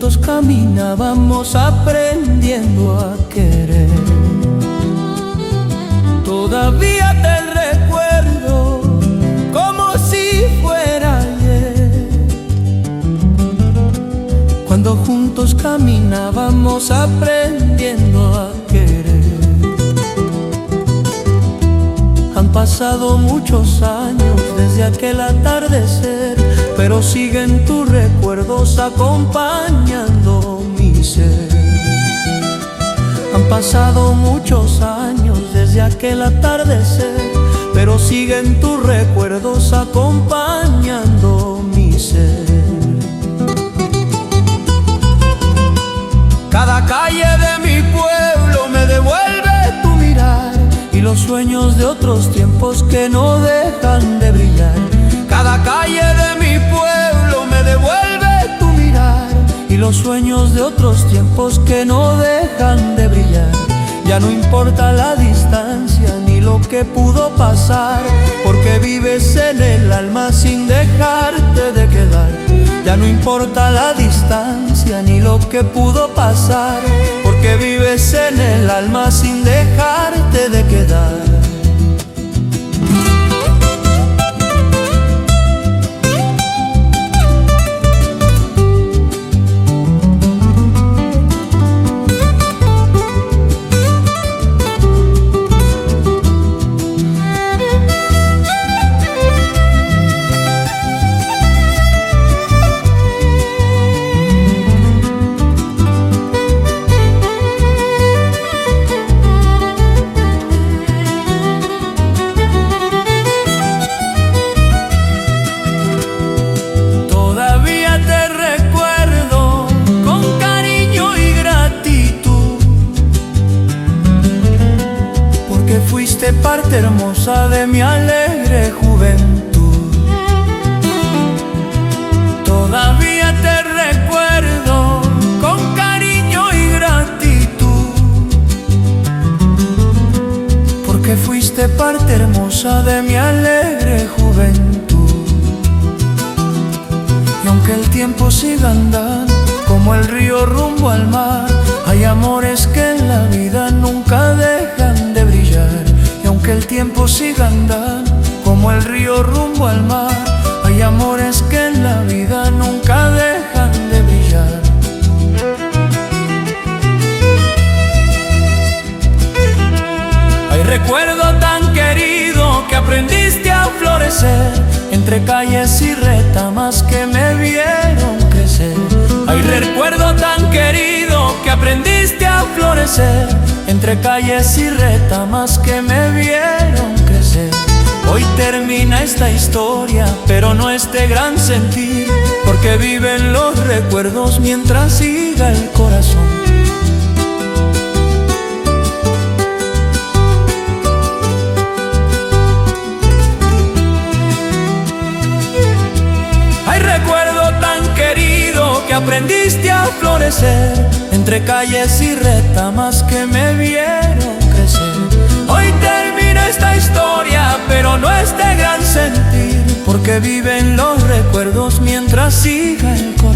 juntos caminábamos aprendiendo a querer. Todavía te recuerdo como si fuera ayer, cuando juntos caminábamos aprendiendo a querer. Han pasado muchos años desde aquel atardecer, pero siguen tus recuerdos acompañando mi ser. Han pasado muchos años desde aquel atardecer, pero siguen tus recuerdos acompañando mi ser. Cada calle de mi pueblo me devuelve tu mirar y los sueños de otros tiempos que no dejan de brillar. Cada calle de mi pueblo me devuelve tu mirar y los sueños de otros tiempos que no dejan de brillar. Ya no importa la distancia ni lo que pudo pasar, porque vives en el alma sin dejarte de quedar. Ya no importa la distancia ni lo que pudo pasar, porque vives en el alma sin dejarte de quedar. Fuiste parte hermosa de mi alegre juventud. Todavía te recuerdo con cariño y gratitud, porque fuiste parte hermosa de mi alegre juventud. Y aunque el tiempo siga andando como el río rumbo al mar, hay amores que en la vida nunca dejan de brillar. Y aunque el tiempo siga andando como el río rumbo al mar, hay amores que en la vida nunca dejan de brillar. Hay recuerdo tan querido que aprendiste a florecer entre calles y retamas que me vieron crecer. Hay recuerdo tan querido que aprendiste a florecer entre calles y retamas que me vieron crecer. Hoy termina esta historia, pero no este gran sentir, porque viven los recuerdos mientras siga el corazón. Hay recuerdo tan querido que aprendiste a florecer entre calles y retamas que me vieron crecer. Hoy termina esta historia, pero no este gran sentir, porque viven los recuerdos mientras siga el corazón.